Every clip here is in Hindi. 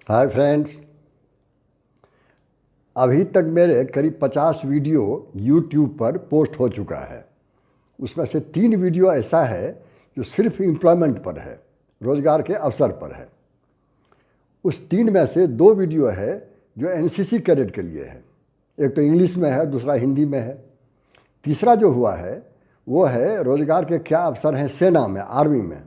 Hi friends. अभी तक मेरे करीब 50 वीडियो यूट्यूब पर पोस्ट हो चुका है। उसमें से 3 वीडियो ऐसा है जो सिर्फ एम्प्लॉयमेंट पर है, रोज़गार के अवसर पर है। उस 3 में से 2 वीडियो है जो एनसीसी कैडेट के लिए है। एक तो इंग्लिश में है, दूसरा हिंदी में है। तीसरा जो हुआ है वो है रोज़गार के क्या अवसर हैं सेना में, आर्मी में।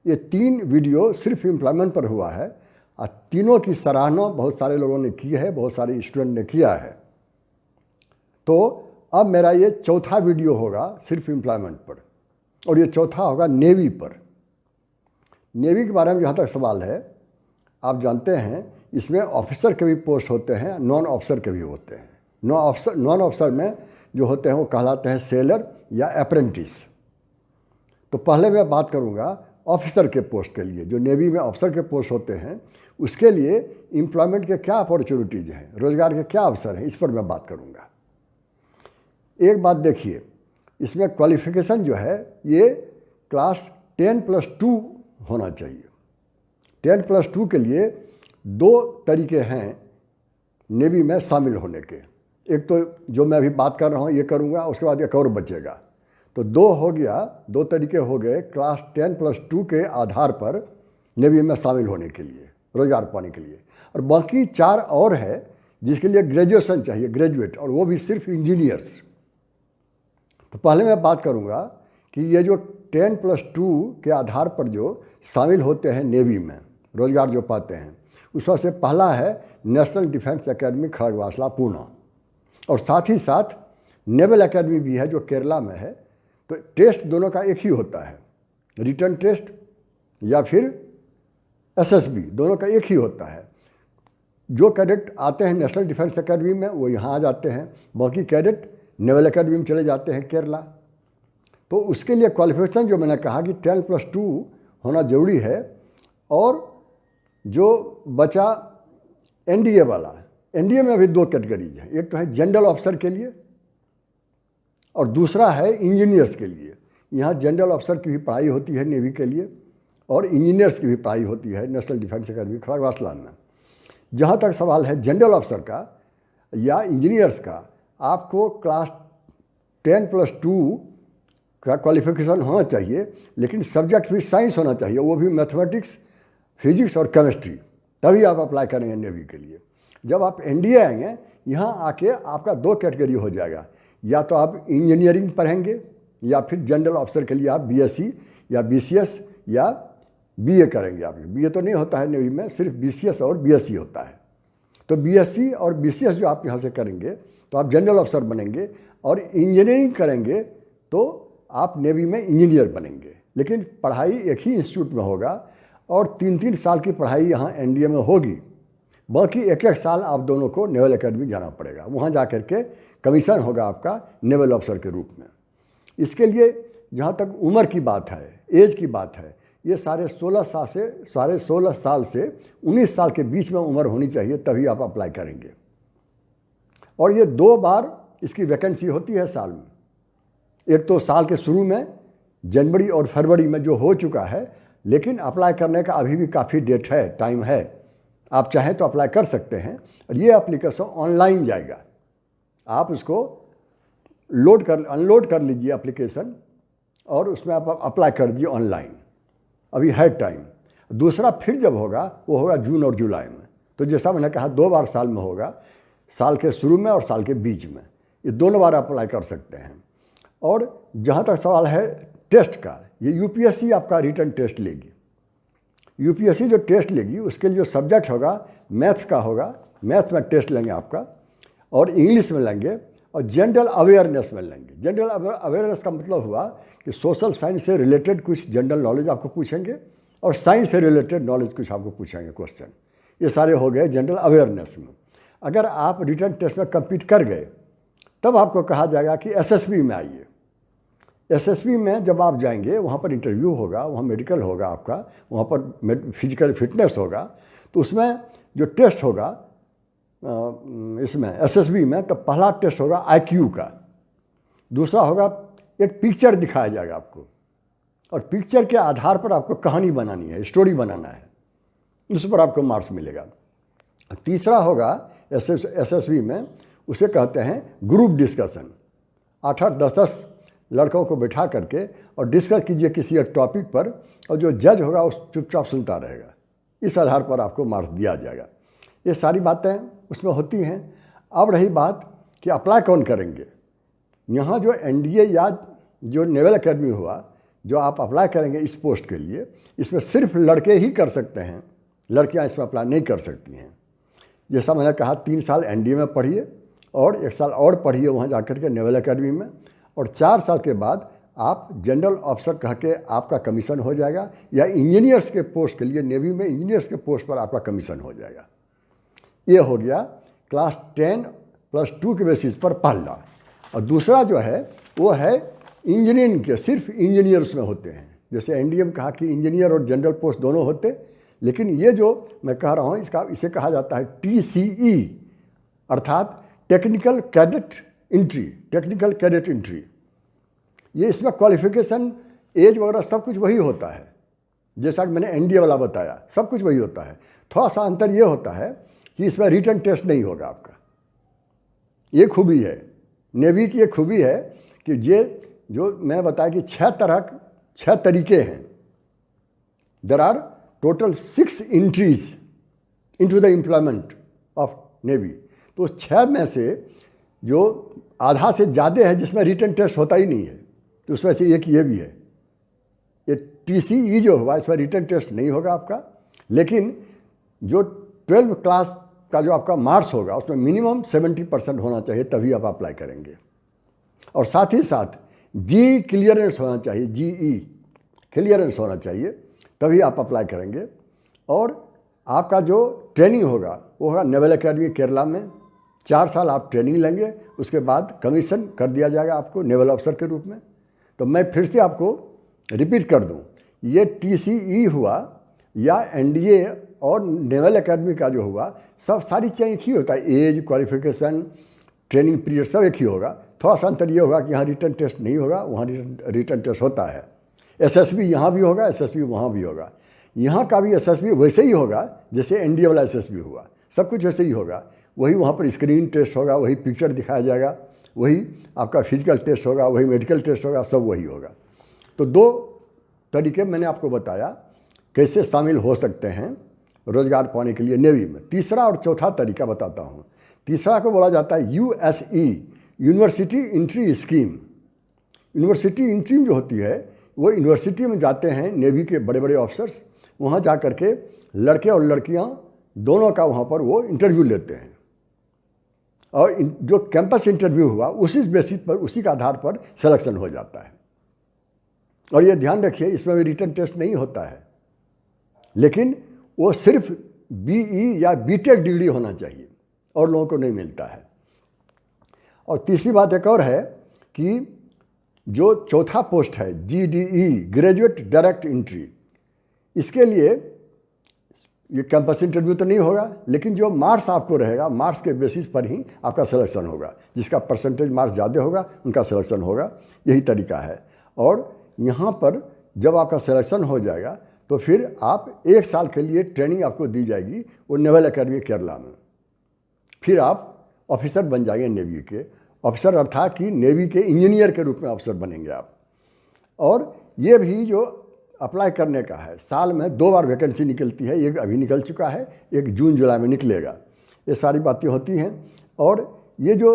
ये 3 वीडियो सिर्फ एम्प्लॉयमेंट पर हुआ है और तीनों की सराहना बहुत सारे लोगों ने की है, बहुत सारे स्टूडेंट ने किया है। तो अब मेरा ये चौथा वीडियो होगा सिर्फ एम्प्लॉयमेंट पर, और ये चौथा होगा नेवी पर। नेवी के बारे में जहाँ तक सवाल है, आप जानते हैं इसमें ऑफिसर के भी पोस्ट होते हैं, नॉन ऑफिसर के भी होते हैं। नॉन ऑफिसर में जो होते हैं वो कहलाते हैं सेलर या अप्रेंटिस। तो पहले मैं बात करूँगा ऑफिसर के पोस्ट के लिए। जो नेवी में ऑफिसर के पोस्ट होते हैं उसके लिए एम्प्लॉयमेंट के क्या अपॉर्चुनिटीज़ हैं, रोज़गार के क्या अवसर हैं, इस पर मैं बात करूँगा। एक बात देखिए, इसमें क्वालिफ़िकेशन जो है ये क्लास 10+2 होना चाहिए। 10+2 के लिए 2 तरीके हैं नेवी में शामिल होने के। एक तो जो मैं अभी बात कर रहा हूँ ये करूँगा, उसके बाद एक और बचेगा। तो 2 हो गया, 2 तरीके हो गए क्लास 10+2 के आधार पर नेवी में शामिल होने के लिए, रोज़गार पाने के लिए। और बाकी 4 और है जिसके लिए ग्रेजुएशन चाहिए, ग्रेजुएट, और वो भी सिर्फ इंजीनियर्स। तो पहले मैं बात करूँगा कि ये जो 10+2 के आधार पर जो शामिल होते हैं नेवी में, रोज़गार जो पाते हैं, उसमें से पहला है national defence academy Khadakwasla Poona, और साथ ही साथ नेवल एकेडमी भी है जो केरला में है। तो टेस्ट दोनों का एक ही होता है, रिटर्न टेस्ट या फिर एसएसबी, दोनों का एक ही होता है। जो कैडेट आते हैं नेशनल डिफेंस एकेडमी में वो यहाँ आ जाते हैं, बाकी कैडेट नेवल एकेडमी में चले जाते हैं केरला। तो उसके लिए क्वालिफिकेशन जो मैंने कहा कि 10+2 होना ज़रूरी है। और जो बचा एनडीए वाला, एनडीए में अभी 2 कैटेगरीज हैं। एक तो है जनरल ऑफिसर के लिए और दूसरा है इंजीनियर्स के लिए। यहाँ जनरल ऑफिसर की भी पढ़ाई होती है नेवी के लिए, और इंजीनियर्स की भी पढ़ाई होती है नेशनल डिफेंस एकेडमी खड़गवासला में। जहाँ तक सवाल है जनरल ऑफिसर का या इंजीनियर्स का, आपको क्लास 10+2 का क्वालिफिकेशन होना चाहिए, लेकिन सब्जेक्ट भी साइंस होना चाहिए, वो भी मैथमेटिक्स, फिजिक्स और केमिस्ट्री, तभी आप अप्लाई करेंगे नेवी के लिए। जब आप एनडीए आएंगे यहाँ आके आपका 2 कैटेगरी हो जाएगा, या तो आप इंजीनियरिंग पढ़ेंगे या फिर जनरल ऑफिसर के लिए आप बीएससी या बीसीएस या बीए करेंगे। आप बीए तो नहीं होता है नेवी में, सिर्फ बीसीएस और बीएससी होता है। तो बीएससी और बीसीएस जो आप यहाँ से करेंगे तो आप जनरल ऑफिसर बनेंगे, और इंजीनियरिंग करेंगे तो आप नेवी में इंजीनियर बनेंगे। लेकिन पढ़ाई एक ही इंस्टीट्यूट में होगा और 3-3 साल की पढ़ाई यहाँ एनडीए में होगी। बाकी 1-1 साल आप दोनों को नेवल एकेडमी जाना पड़ेगा, वहाँ जा कर के कमीशन होगा आपका नेवल ऑफिसर के रूप में। इसके लिए जहाँ तक उम्र की बात है, एज की बात है, ये साढ़े 16 साल से 19 साल के बीच में उम्र होनी चाहिए, तभी आप अप्लाई करेंगे। और ये 2 बार इसकी वैकेंसी होती है साल में। एक तो साल के शुरू में जनवरी और फरवरी में जो हो चुका है, लेकिन अप्लाई करने का अभी भी काफ़ी डेट है, टाइम है। आप चाहें तो अप्लाई कर सकते हैं। और ये एप्लीकेशन ऑनलाइन जाएगा, आप उसको अनलोड कर लीजिए एप्लीकेशन, और उसमें आप अप्लाई कर दीजिए ऑनलाइन। अभी है टाइम। दूसरा फिर जब होगा वो होगा जून और जुलाई में। तो जैसा मैंने कहा 2 बार साल में होगा, साल के शुरू में और साल के बीच में, ये दोनों बार अप्लाई कर सकते हैं। और जहाँ तक सवाल है टेस्ट का, ये यूपीएससी आपका रिटर्न टेस्ट लेगी। यूपीएससी जो टेस्ट लेगी उसके लिए जो सब्जेक्ट होगा मैथ्स का होगा, मैथ्स में टेस्ट लेंगे आपका, और इंग्लिश में लेंगे, और जनरल अवेयरनेस में लेंगे। जनरल अवेयरनेस का मतलब हुआ कि सोशल साइंस से रिलेटेड कुछ जनरल नॉलेज आपको पूछेंगे, और साइंस से रिलेटेड नॉलेज कुछ आपको पूछेंगे क्वेश्चन। ये सारे हो गए जनरल अवेयरनेस में। अगर आप रिटर्न टेस्ट में कम्पीट कर गए तब आपको कहा जाएगा कि एसएसबी में आइए। एसएसबी में जब आप जाएंगे वहाँ पर इंटरव्यू होगा, वहाँ मेडिकल होगा आपका, वहाँ पर फिजिकल फिटनेस होगा। तो उसमें जो टेस्ट होगा इसमें एसएसबी में, तो पहला टेस्ट होगा आईक्यू का, दूसरा होगा एक पिक्चर दिखाया जाएगा आपको, और पिक्चर के आधार पर आपको कहानी बनानी है, स्टोरी बनाना है। उस पर आपको मार्क्स मिलेगा। तीसरा होगा एसएसबी में, उसे कहते हैं ग्रुप डिस्कशन। 8-8, 10-10 लड़कों को बैठा करके और डिस्कस कीजिए किसी एक टॉपिक पर, और जो जज होगा उस चुपचाप सुनता रहेगा। इस आधार पर आपको मार्क्स दिया जाएगा। ये सारी बातें उसमें होती हैं। अब रही बात कि अप्लाई कौन करेंगे। यहाँ जो एनडीए या जो नेवल एकेडमी हुआ, जो आप अप्लाई करेंगे इस पोस्ट के लिए, इसमें सिर्फ लड़के ही कर सकते हैं, लड़कियाँ इसमें अप्लाई नहीं कर सकती हैं। जैसा मैंने कहा, 3 साल एनडीए में पढ़िए और 1 साल और पढ़िए वहाँ जाकर के नेवल एकेडमी में, और 4 साल के बाद आप जनरल ऑफिसर कह के आपका कमीशन हो जाएगा, या इंजीनियर्स के पोस्ट के लिए नेवी में इंजीनियर्स के पोस्ट पर आपका कमीशन हो जाएगा। ये हो गया क्लास 10+2 के बेसिस पर पहला। और दूसरा जो है वो है इंजीनियरिंग के, सिर्फ इंजीनियर्स में होते हैं। जैसे एनडीए में कहा कि इंजीनियर और जनरल पोस्ट दोनों होते, लेकिन ये जो मैं कह रहा हूँ इसे कहा जाता है TCE, अर्थात technical cadet entry. Technical cadet entry, ये इसमें क्वालिफिकेशन, एज वगैरह सब कुछ वही होता है, जैसा कि मैंने एनडीए वाला बताया, सब कुछ वही होता है। थोड़ा सा अंतर ये होता है कि इसमें रिटन टेस्ट नहीं होगा आपका। ये खूबी है नेवी की, ये खूबी है कि ये जो मैं बताया कि 6 तरीके हैं। There are total 6 entries into the employment of navy. तो 6 में से जो आधा से ज़्यादा है जिसमें रिटन टेस्ट होता ही नहीं है, तो उसमें से एक ये भी है। ये TCE जो हुआ, इसमें रिटन टेस्ट नहीं होगा आपका, लेकिन जो 12 क्लास का जो आपका मार्क्स होगा उसमें मिनिमम 70% होना चाहिए, तभी आप अप्लाई करेंगे। और साथ ही साथ जी क्लियरेंस होना चाहिए, GE क्लियरेंस होना चाहिए, तभी आप अप्लाई करेंगे। और आपका जो ट्रेनिंग होगा वो होगा नेवल एकेडमी केरला में। 4 साल आप ट्रेनिंग लेंगे, उसके बाद कमीशन कर दिया जाएगा आपको नेवल ऑफिसर के रूप में। तो मैं फिर से आपको रिपीट कर दूं, ये TCE हुआ या एनडीए और नेवल एकेडमी का जो हुआ, सब सारी चीज़ें एक ही होता है। एज, क्वालिफिकेशन, ट्रेनिंग पीरियड सब एक ही होगा। थोड़ा सा अंतर ये होगा कि यहाँ रिटन टेस्ट नहीं होगा, वहाँ रिटन टेस्ट होता है। SSB यहाँ भी होगा, SSB वहाँ भी होगा। यहाँ का भी SSB वैसे ही होगा जैसे एनडीए वाला SSB हुआ, सब कुछ वैसे ही होगा। वही वहाँ पर स्क्रीन टेस्ट होगा, वही पिक्चर दिखाया जाएगा, वही आपका फिजिकल टेस्ट होगा, वही मेडिकल टेस्ट होगा, सब वही होगा। तो 2 तरीके मैंने आपको बताया कैसे शामिल हो सकते हैं रोज़गार पाने के लिए नेवी में। तीसरा और चौथा तरीका बताता हूँ। तीसरा को बोला जाता है USE, university entry scheme. University entry जो होती है, वो यूनिवर्सिटी में जाते हैं नेवी के बड़े बड़े ऑफिसर्स, वहाँ जा कर के लड़के और लड़कियाँ दोनों का वहाँ पर वो इंटरव्यू लेते हैं। और जो कैंपस इंटरव्यू हुआ उसी बेसिस पर, उसी के आधार पर सिलेक्शन हो जाता है। और ये ध्यान रखिए, इसमें भी रिटन टेस्ट नहीं होता है, लेकिन वो सिर्फ BE या BTech डिग्री होना चाहिए, और लोगों को नहीं मिलता है। और तीसरी बात एक और है कि जो चौथा पोस्ट है GDE, ग्रेजुएट डायरेक्ट एंट्री, इसके लिए ये कैंपस इंटरव्यू तो नहीं होगा, लेकिन जो मार्क्स आपको रहेगा, मार्क्स के बेसिस पर ही आपका सिलेक्शन होगा। जिसका परसेंटेज मार्क्स ज़्यादा होगा उनका सिलेक्शन होगा, यही तरीका है। और यहाँ पर जब आपका सिलेक्शन हो जाएगा तो फिर आप 1 साल के लिए ट्रेनिंग आपको दी जाएगी वो नेवल एकेडमी केरला में। फिर आप ऑफिसर बन जाएंगे नेवी के ऑफिसर, अर्थात कि नेवी के इंजीनियर के रूप में ऑफिसर बनेंगे आप। और ये भी जो अप्लाई करने का है, साल में 2 बार वैकेंसी निकलती है, एक अभी निकल चुका है, एक जून जुलाई में निकलेगा। ये सारी बातें होती हैं। और ये जो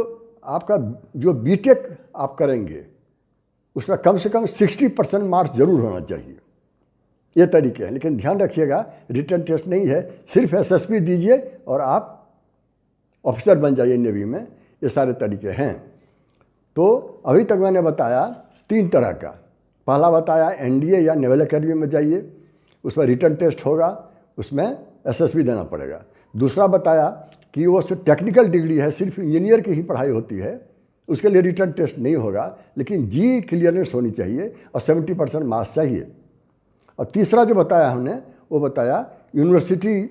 आपका जो BTech आप करेंगे उसमें कम से कम 60% मार्क्स जरूर होना चाहिए। ये तरीके हैं, लेकिन ध्यान रखिएगा रिटन टेस्ट नहीं है, सिर्फ SSB दीजिए और आप ऑफिसर बन जाइए नेवी में। ये सारे तरीके हैं। तो अभी तक मैंने बताया 3 तरह का। पहला बताया एनडीए या नेवल एकेडमी में जाइए, उसमें रिटन टेस्ट होगा, उसमें SSB देना पड़ेगा। दूसरा बताया कि वो सिर्फ टेक्निकल डिग्री है, सिर्फ इंजीनियर की ही पढ़ाई होती है, उसके लिए रिटन टेस्ट नहीं होगा, लेकिन जी क्लियरेंस होनी चाहिए और 70% मार्क्स चाहिए। और तीसरा जो बताया हमने वो बताया यूनिवर्सिटी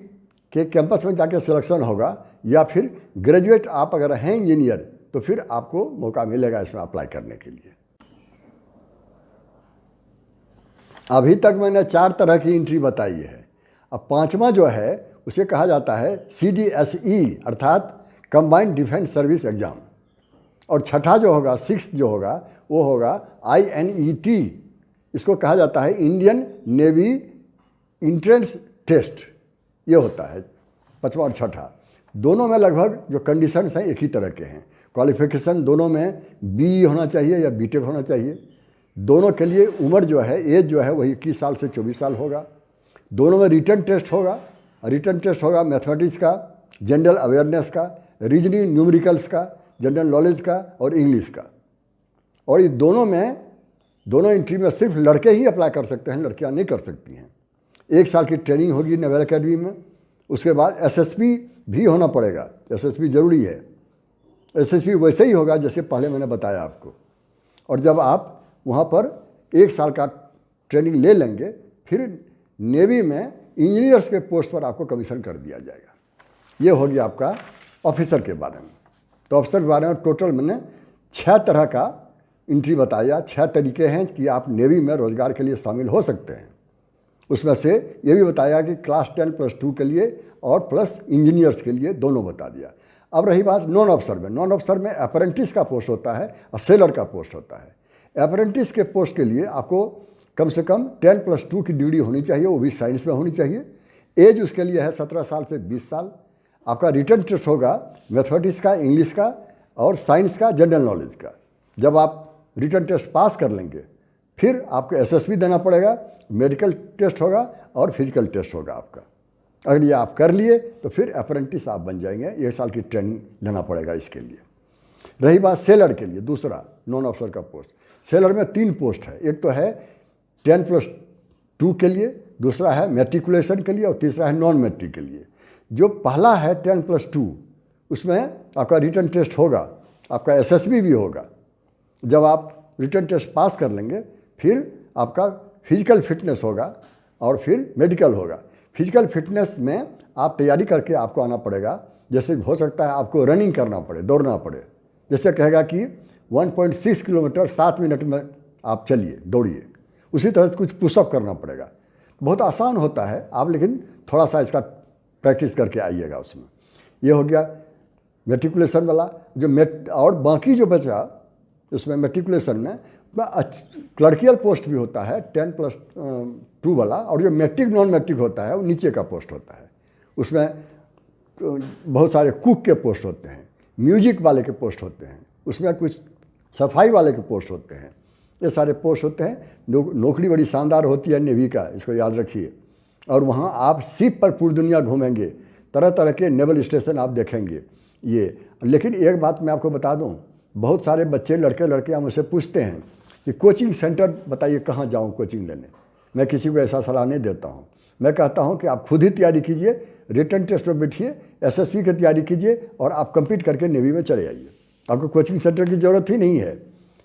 के कैंपस में जाके सिलेक्शन होगा, या फिर ग्रेजुएट आप अगर हैं इंजीनियर तो फिर आपको मौका मिलेगा इसमें अप्लाई करने के लिए। अभी तक मैंने 4 तरह की एंट्री बताई है। अब पाँचवा जो है उसे कहा जाता है CDSE अर्थात कंबाइंड डिफेंस सर्विस एग्ज़ाम। और छठा जो होगा, सिक्स जो होगा, वो होगा INET, इसको कहा जाता है इंडियन नेवी एंट्रेंस टेस्ट। ये होता है पाँचवा और छठा। दोनों में लगभग जो कंडीशंस हैं एक ही तरह के हैं। क्वालिफिकेशन दोनों में BE होना चाहिए या BTech होना चाहिए। दोनों के लिए उम्र जो है, एज जो है, वही 21 साल से 24 साल होगा। दोनों में रिटन टेस्ट होगा। रिटन टेस्ट होगा मैथमेटिक्स का, जनरल अवेयरनेस का, रीजनिंग न्यूमेरिकल्स का, जनरल नॉलेज का और इंग्लिश का। और ये दोनों एंट्री में सिर्फ लड़के ही अप्लाई कर सकते हैं, लड़कियां नहीं कर सकती हैं। 1 साल की ट्रेनिंग होगी नेवल एकेडमी में। उसके बाद SSB भी होना पड़ेगा। SSB ज़रूरी है। SSB वैसे ही होगा जैसे पहले मैंने बताया आपको। और जब आप वहाँ पर 1 साल का ट्रेनिंग ले लेंगे, फिर नेवी में इंजीनियर्स के पोस्ट पर आपको कमीशन कर दिया जाएगा। ये हो गया आपका ऑफिसर के बारे में। तो ऑफिसर के बारे में टोटल मैंने 6 तरह का एंट्री बताया। 6 तरीके हैं कि आप नेवी में रोज़गार के लिए शामिल हो सकते हैं। उसमें से ये भी बताया कि क्लास 10+2 के लिए और प्लस इंजीनियर्स के लिए, दोनों बता दिया। अब रही बात नॉन ऑफिसर में। नॉन ऑफिसर में अप्रेंटिस का पोस्ट होता है और सेलर का पोस्ट होता है। अप्रेंटिस के पोस्ट के लिए आपको कम से कम 10+2 की डिग्री होनी चाहिए, वो भी साइंस में होनी चाहिए। एज उसके लिए है 17 साल से 20 साल। आपका रिटन टेस्ट होगा मैथमेटिक्स का, इंग्लिश का और साइंस का, जनरल नॉलेज का। जब आप रिटन टेस्ट पास कर लेंगे, फिर आपको SSB देना पड़ेगा, मेडिकल टेस्ट होगा और फिजिकल टेस्ट होगा आपका। अगर ये आप कर लिए तो फिर अप्रेंटिस आप बन जाएंगे। 1 साल की ट्रेनिंग लेना पड़ेगा इसके लिए। रही बात सेलर के लिए, दूसरा नॉन ऑफिसर का पोस्ट। सेलर में 3 पोस्ट है। एक तो है 10+2 के लिए, दूसरा है मैट्रिकुलेशन के लिए और तीसरा है नॉन मैट्रिक के लिए। जो पहला है 10+2, उसमें आपका रिटन टेस्ट होगा, आपका SSB भी होगा। जब आप रिटन टेस्ट पास कर लेंगे, फिर आपका फिजिकल फिटनेस होगा और फिर मेडिकल होगा। फिजिकल फिटनेस में आप तैयारी करके आपको आना पड़ेगा। जैसे हो सकता है आपको रनिंग करना पड़े, दौड़ना पड़े। जैसे कहेगा कि 1.6 किलोमीटर 7 मिनट में आप चलिए, दौड़िए। उसी तरह से कुछ पुशअप करना पड़ेगा। बहुत आसान होता है आप, लेकिन थोड़ा सा इसका प्रैक्टिस करके आइएगा उसमें। ये हो गया मेट्रिकुलेशन वाला। और बाकी जो बचा उसमें मेट्रिकुलेशन में क्लर्कियल पोस्ट भी होता है 10+2 वाला। और जो मैट्रिक नॉन मैट्रिक होता है वो नीचे का पोस्ट होता है। उसमें बहुत सारे कुक के पोस्ट होते हैं, म्यूजिक वाले के पोस्ट होते हैं, उसमें कुछ सफाई वाले के पोस्ट होते हैं। ये सारे पोस्ट होते हैं। नौकरी बड़ी शानदार होती है नेवी का, इसको याद रखिए। और वहाँ आप शिप पर पूरी दुनिया घूमेंगे, तरह तरह के नेवल स्टेशन आप देखेंगे। ये लेकिन एक बात मैं आपको बता दूँ, बहुत सारे बच्चे लड़के मुझसे पूछते हैं कि कोचिंग सेंटर बताइए कहाँ जाऊँ कोचिंग लेने। मैं किसी को ऐसा सलाह नहीं देता हूँ। मैं कहता हूँ कि आप खुद ही तैयारी कीजिए, रिटन टेस्ट में बैठिए, SSB की तैयारी कीजिए और आप कंप्लीट करके नेवी में चले आइए। आपको कोचिंग सेंटर की ज़रूरत ही नहीं है।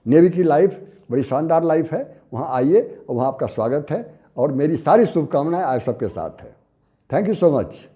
नेवी की लाइफ बड़ी शानदार लाइफ है। वहाँ आइए और वहाँ आपका स्वागत है। और मेरी सारी शुभकामनाएं आप सबके साथ है। Thank you so much.